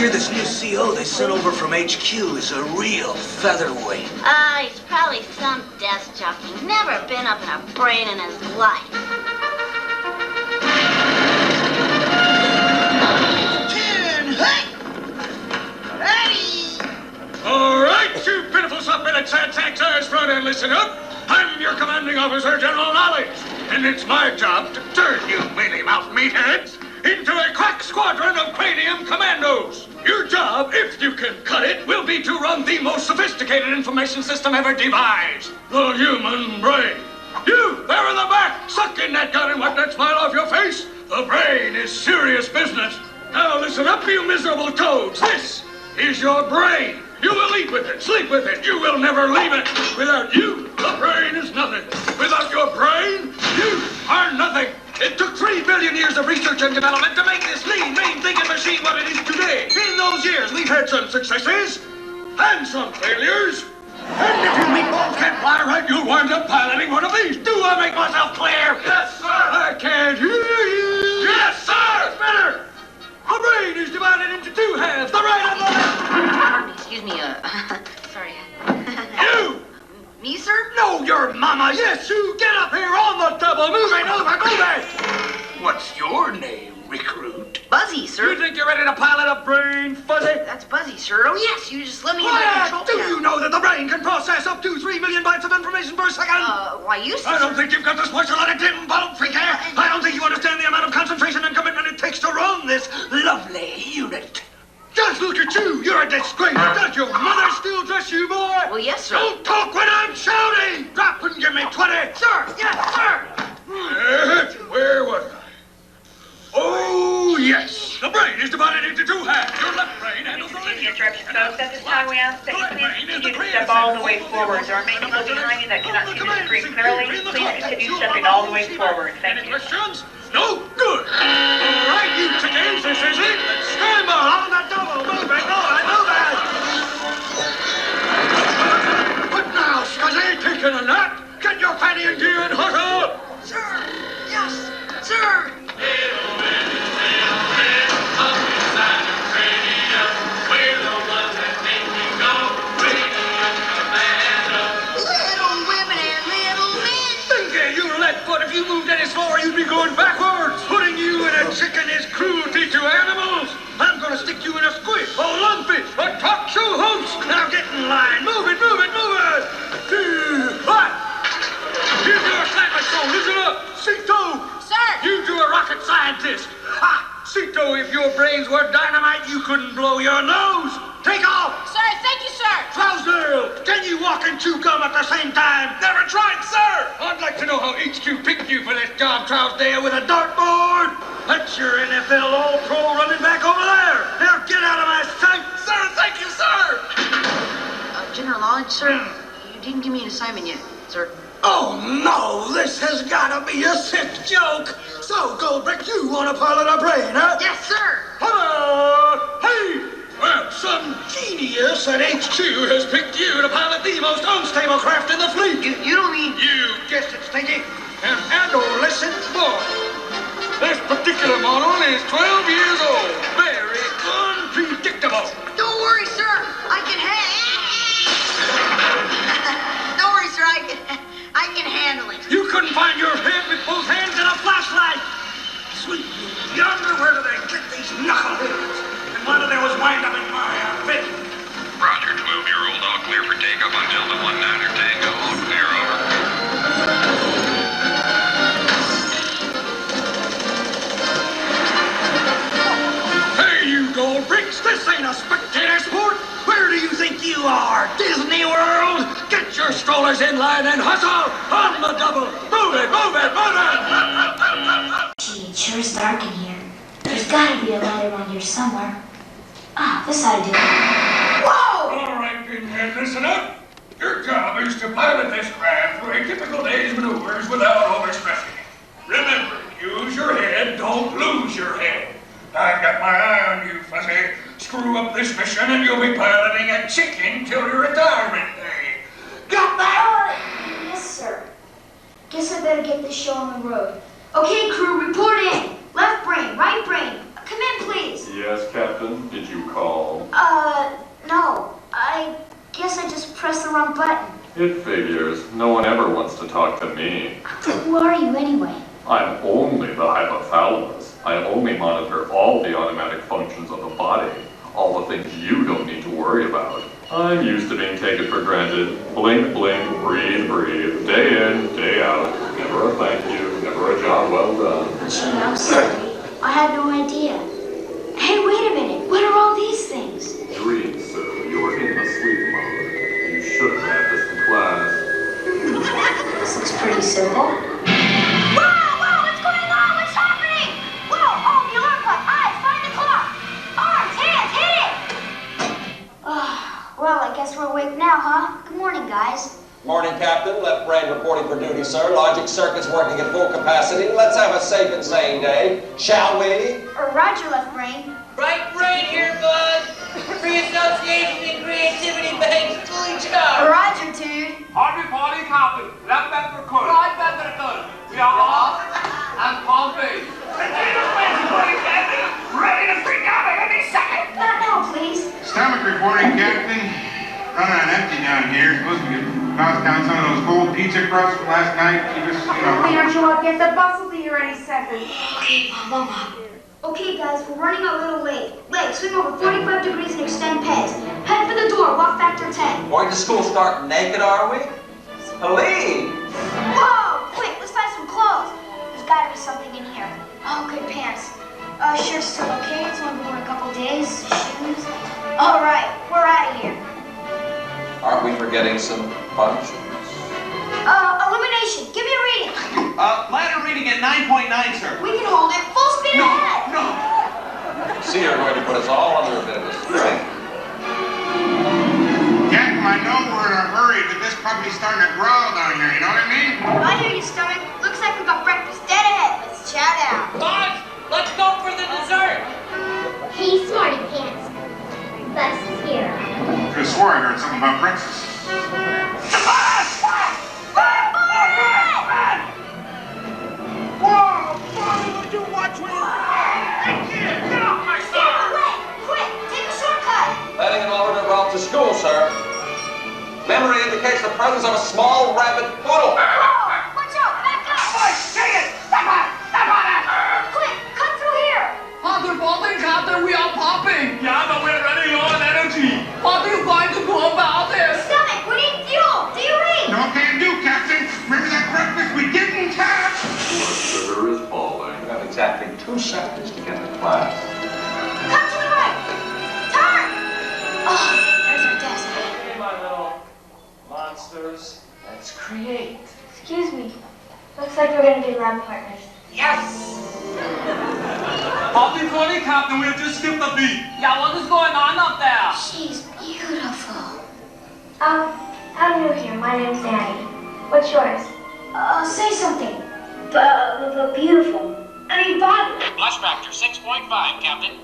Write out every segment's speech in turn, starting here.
hear this new CO they sent over from HQ is a real featherweight. He's probably some desk jockey. Never been up in a brain in his life. All right, you pitiful submitted sad sacks, eyes front and listen up. I'm your commanding officer, General Knowledge, and it's my job to turn you mealy-mouthed meatheads into a crack squadron of Cranium Commandos. Your job, if you can cut it, will be to run the most sophisticated information system ever devised, the human brain. You, there in the back, suck in that gun and wipe that smile off your face. The brain is serious business. Now listen up, you miserable toads. This is your brain. You will eat with it, sleep with it. You will never leave it. Without you, the brain is nothing. Without your brain, you are nothing. It took 3 billion years of research and development to make this lean, mean thinking machine what it is today. In those years, we've had some successes and some failures. And if you meatballs can't fly right, you'll wind up piloting one of these. Do I make myself clear? Yes, sir. I can't hear you. Yes, sir. It's better. A brain is divided into 2 halves, the right and the left. Excuse me, sorry. You! Me, sir? No, your mama. Yes, you. Get up here on the double. Move it over, move it. What's your name, recruit? Buzzy, sir. You think you're ready to pilot a brain, Fuzzy? That's Buzzy, sir. Oh, yes, you just let me in the Why, control do panel. you know that the brain can process up to 3 million bytes of information per second? Why, you, sir? I don't think you've got the special on a dim bulb, freaky. I don't think you understand the amount of concentration and commitment it takes to run this lovely unit. Just look at you. You're a disgrace. Does your mother still dress you, boy? Well, yes, sir. Don't talk when I'm shouting. Drop and give me 20. Sir, yes, sir. Where was I? Oh, yes. The brain is divided into 2 halves. Your left brain handles the linear. Folks, at this time we ask that you please continue to step all the way forward. There are many people behind you that cannot see the screen clearly. Please continue stepping all the way forward. Thank Any you. questions? No? Good. All right, you chickens, this is it. Scramble on the double. Move it. All right, move it. What now, Scuzzy? Taking a nap? Get your fanny in gear and hustle. Sir, yes, sir. Little women and little men. Thinking you Leadfoot, if you moved any slower, you'd be going backwards. Putting you in a chicken is cruelty to animals. I'm going to stick you in a squid, a lumpy, a talk show host. Now get in line. Move it, move it, move it. What? You do a sandwich song. Listen up. Cito. Sir. You do a rocket scientist. Ha! Cito, if your brains were dynamite, you couldn't blow your nose. Take off. Sir, thank you, sir. Trousdale, can you walk and chew gum at the same time? Never tried, sir. I'd like to know how HQ picked you for this job, Trousdale, with a dartboard. That's your NFL All-Pro running back over there. Now get out of my sight. Sir, thank you, sir. General Knowledge, sir, you didn't give me an assignment yet, sir. Oh, no, this has got to be a sick joke. So, Goldbrick, you want to pilot a brain, huh? Yes, sir. Hello! Hey! Well, some genius at HQ has picked you to pilot the most unstable craft in the fleet. You don't mean... You guessed it, Stinky. An adolescent boy. This particular model is 12 years old. Very unpredictable. Don't worry, sir. I can Don't worry, sir. I can handle it. You couldn't find your head with both hands and a flashlight. Sweet yonder, where do they get these knuckleheads? And whether there was wind up in my outfit. Roger, 12-year-old, all clear for takeoff until the 19er Tango. All clear, over. Hey, you gold bricks, this ain't a spectator sport. Where do you think you are, Disney World? Get your strollers in line and hustle on the double. Move it, move it, move it. Gee, it sure is dark in here. There's gotta be a light around here somewhere. Ah, this ought to do it. Whoa! All right, Pinhead, listen up. Your job is to pilot this craft through a typical day's maneuvers without overstressing it. Remember, use your head, don't lose your head. I've got my eye on you, Fuzzy. Screw up this mission and you'll be piloting a chicken till your retirement day. Got that? Yes, sir. Guess I better get this show on the road. Okay, crew, report in. Left brain, right brain. Come in, please. Yes, Captain. Did you call? pressed the wrong button. It figures. No one ever wants to talk to me. Who are you anyway? I'm only the hypothalamus. I only monitor all the automatic functions of the body. All the things you don't need to worry about. I'm used to being taken for granted. Blink, blink, breathe, breathe. Day in, day out. Never a thank you, never a job well done. Gee, I'm sorry. I had no idea. Hey, wait a minute. What are all these things? Dreams, sir. You're in the sleep mode. You should have had this in class. This looks pretty simple. Whoa, what's going on? What's happening? Whoa, oh, the alarm clock. Eyes, find the clock. Arms, hands, hit it! Well, I guess we're awake now, huh? Good morning, guys. Morning, Captain. Left brain reporting for duty, sir. Logic circuits working at full capacity. Let's have a safe and sane day, shall we? Roger, left brain. Right brain here, bud. Free association and creativity bangs fully charged. Roger, dude. Hard reporting, Captain. Left back recording. Right back to the gun. We are off and palm base. Ready to freak out at any second. Not now, please. Stomach reporting, Captain. Running on empty down here. Supposed to get tossed down some of those cold pizza crusts from last night. Keep us, Cleaner, show up. Get the bus will be here any second. Okay, Mama. Okay, guys, we're running a little late. Legs, swing over 45 degrees and extend pegs. Head for the door, walk factor 10. Going to school starting naked, are we? Helene! Whoa! Quick, let's find some clothes. There's gotta be something in here. Oh, good pants. Shirt's still okay. It's only been worn a couple days. Shoes. All right, we're out of here. Aren't we forgetting some functions? Elimination. Give me a reading. Ladder reading at 9.9, sir. We can hold it. Full speed ahead. No. See, you're going to put us all under a bit of a strain. Captain, I know we're in a hurry, but this puppy's starting to growl down here, you know what I mean? I hear you, stomach. Looks like we got breakfast dead ahead. Let's chow down. Boss, let's go for the dessert. Hey, smarty pants. Bus is here. I could have swore I heard something about breakfast. Whoa! Father, would you watch me? Get off my star! Quick, take a shortcut. Heading an alternate route to school, sir. Memory indicates the presence of a small rabbit poodle. Watch out, back up. I see it! Step on it! Quick, cut through here. Father, Bolton, Captain, we are popping. Yeah, but we're running low on energy. What are you going to do about this? Stomach, we need fuel. Do you read? No can do, Captain. Remember that breakfast we didn't have? Blood sugar is falling. You have exactly 2 seconds to get to class. Cut to the right. Turn. Oh, there's our desk. Hey, my little monsters. Let's create. Excuse me. Looks like we're gonna be lab partners. Yes! Poppy 20, Captain, we have just skipped a beat. Yeah, what is going on up there? She's beautiful. I'm new here. My name's Annie. What's yours? Say something. Beautiful. I mean, Bobby. Flush factor 6.5, Captain.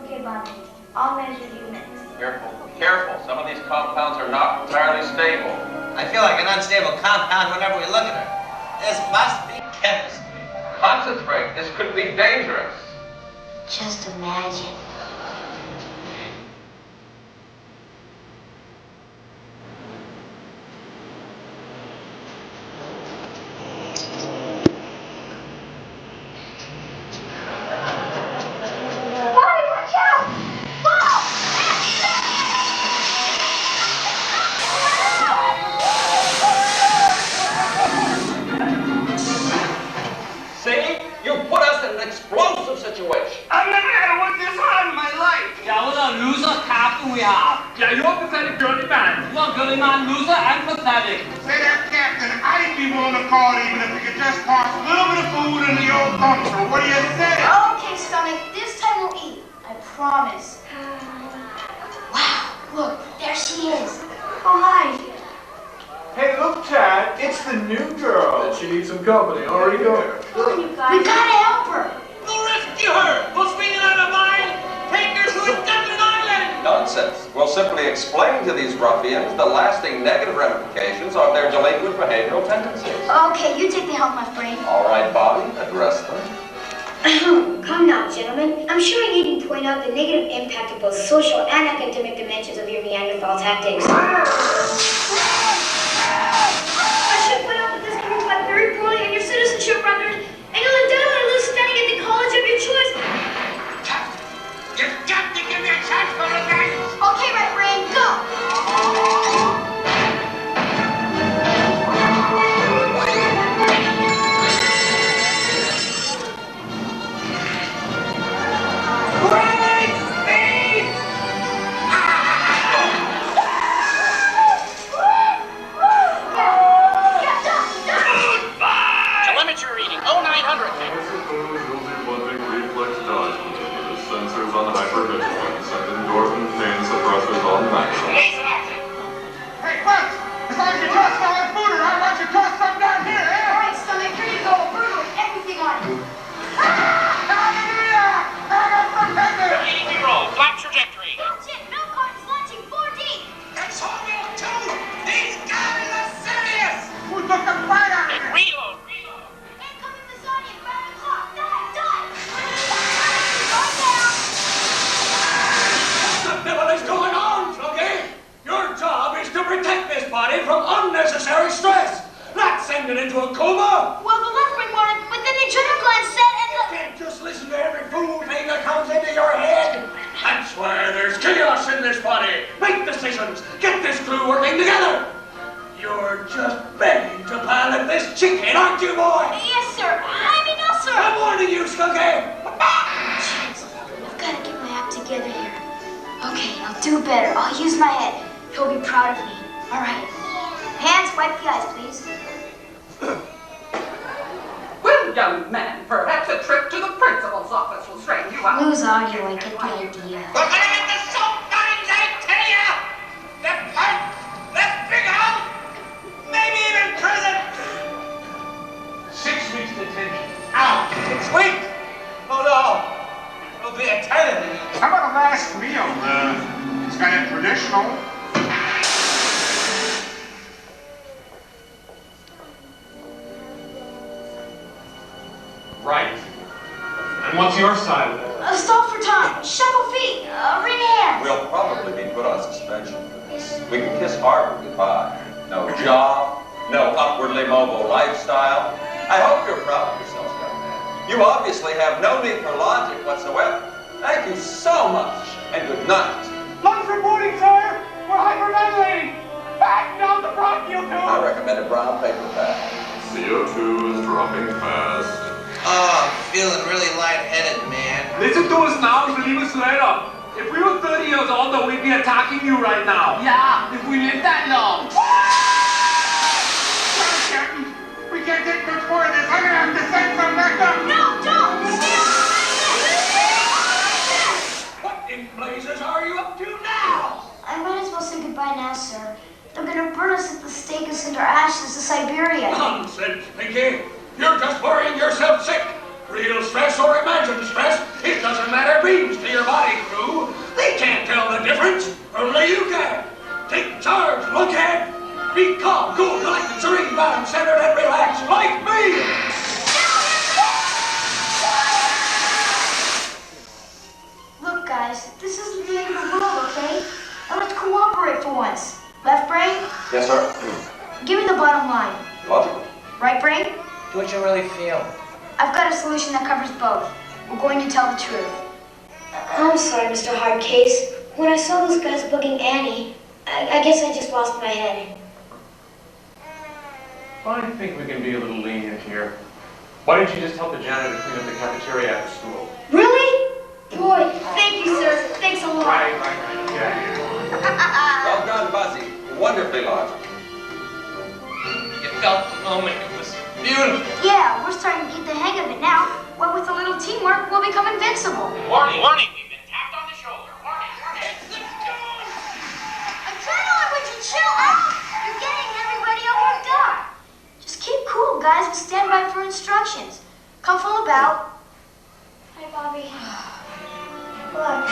Okay, Bobby. I'll measure you next. Careful, careful. Some of these compounds are not entirely stable. I feel like an unstable compound whenever we look at her. This must be chemistry. Concentrate. This could be dangerous. Just imagine. Bobby, watch out! Whoa! See? You put us in an explosive situation. I've never had to work this hard in my life. Yeah, what a loser captain we have. Yeah, you're a pathetic girly man. You're girly man, loser and pathetic. Say that, Captain. I'd be willing to call it even if we could just toss a little bit of food in the old dumpster. What do you say? Okay, stomach. This time we'll eat. I promise. Wow, look, there she is. Oh, hi. Hey, look, Chad, it's the new girl. She needs some company. Already go. We gotta help her. Go rescue her! Go swinging out of mine! Take her to a desert island! Nonsense. We'll simply explain to these ruffians the lasting negative ramifications of their delinquent behavioral tendencies. Okay, you take the helm, my friend. All right, Bobby, address them. Come now, gentlemen. I'm sure I needn't point out the negative impact of both social and academic dimensions of your Neanderthal tactics. his body from unnecessary stress, not send it into a coma. Well, the left brain wanted, but then the adrenal gland said, and You can't just listen to every fool thing that comes into your head. That's why there's chaos in this body. Make decisions. Get this crew working together. You're just begging to pilot this chicken, aren't you, boy? Yes, sir. I mean, no, sir. I'm warning you, Skunky. Jeez, I've got to get my act together here. Okay, I'll do better. I'll use my head. He'll be proud of me. All right. Hands, wipe the eyes, please. Well, young man, perhaps a trip to the principal's office will straighten you out. Lose audio and get the idea. We're gonna get the soap guns, I tell ya! Left front, left big out, maybe even prison! 6 weeks detention. Ow! 6 weeks? Oh no! It'll be a 10. How about a last meal? It's kind of traditional. Right. And what's your side of it? Stop for time. Shuffle feet. Ring hands. We'll probably be put on suspension for this. We can kiss Harvard goodbye. No job, no upwardly mobile lifestyle. I hope you're proud of yourself, young man. You obviously have no need for logic whatsoever. Thank you so much, and good night. Lunch reporting, sir! We're hyperventilating! Back down the bronchial tube! I recommend a brown paper bag. CO2 is dropping fast. Oh, I'm feeling really lightheaded, man. Listen to us now and leave us later. If we were 30 years older, we'd be attacking you right now. Yeah, if we live that long. Sorry, Captain. We can't take much more of this. I'm gonna have to send some back up. No, don't. What in blazes are you up to now? I might as well say goodbye now, sir. They're gonna burn us at the stake and send our ashes to Siberia. Nonsense, Pinky. You're just worrying yourself sick. Real stress or imagined stress, it doesn't matter beans to your body crew. They can't tell the difference. Only you can. Take charge, look ahead. Be calm, cool, collected, serene, balanced, centered, and relaxed, like me. Look, guys, this isn't the end of the world, okay? Now let's cooperate for once. Left brain, Yes, sir. give me the bottom line. Logical. Right brain, Do what you really feel. I've got a solution that covers both. We're going to tell the truth. I'm sorry, Mr. Hardcase. When I saw those guys bugging Annie, I guess I just lost my head. I think we can be a little lenient here. Why didn't you just help the janitor clean up the cafeteria after school? Really? Boy, thank you, sir. Thanks a lot. Right. Yeah. Well done, Buzzy. Wonderfully logical. You felt the moment. It was beautiful. Yeah, we're starting to get the hang of it now. Well, with a little teamwork, we'll become invincible. Warning, warning. We've been tapped on the shoulder. Warning, warning. Adrenaline, would you chill out? You're getting everybody all worked up. Just keep cool, guys, and stand by for instructions. Come full about. Hi, Bobby. Look,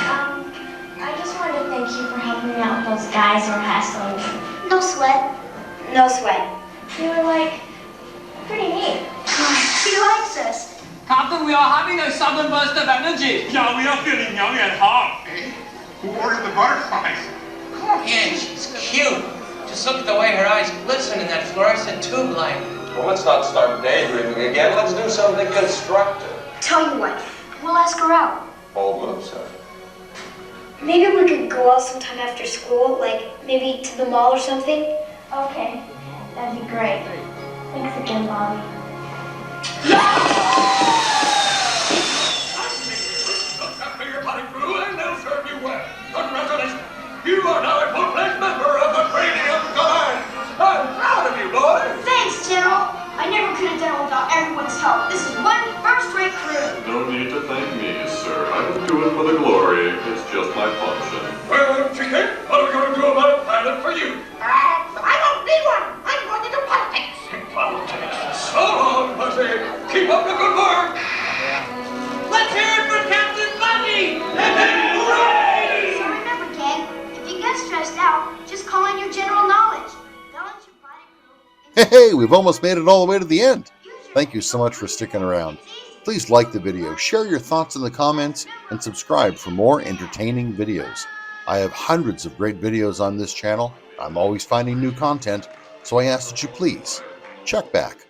I just wanted to thank you for helping me out with those guys who were hassling me. No sweat. No sweat. You were, like, pretty neat. He likes us. Captain, we are having a sudden burst of energy. Yeah, we are feeling young and hot. Hey, who ordered the butterflies? Yeah, she's cute. Just look at the way her eyes glisten in that fluorescent tube light. Well, let's not start daydreaming again. Let's do something constructive. Tell you what, we'll ask her out. Bold move, sir. Maybe we could go out sometime after school, like maybe to the mall or something. Okay, that'd be great. Thanks again, Bobby. Look after your body crew and they'll serve you well. Congratulations. You are now a full-fledged member of the Cranium Command. I'm proud of you, boy. Thanks, General. I never could have done it without everyone's help. This is one first-rate crew. No need to thank me, sir. I don't do it for the glory. It's just my function. Well, chicken, what are we going to do about a pilot for you? I don't need one. I'm going into politics. Politics. So long, Pussy. Keep up the good work. Let's hear it for Captain Bundy. Hooray! So remember, gang, if you get stressed out, just call on your general knowledge. They'll let your body crew. Hey, we've almost made it all the way to the end. Thank you so much for sticking around. Please like the video, share your thoughts in the comments, and subscribe for more entertaining videos. I have hundreds of great videos on this channel. I'm always finding new content, so I ask that you please check back.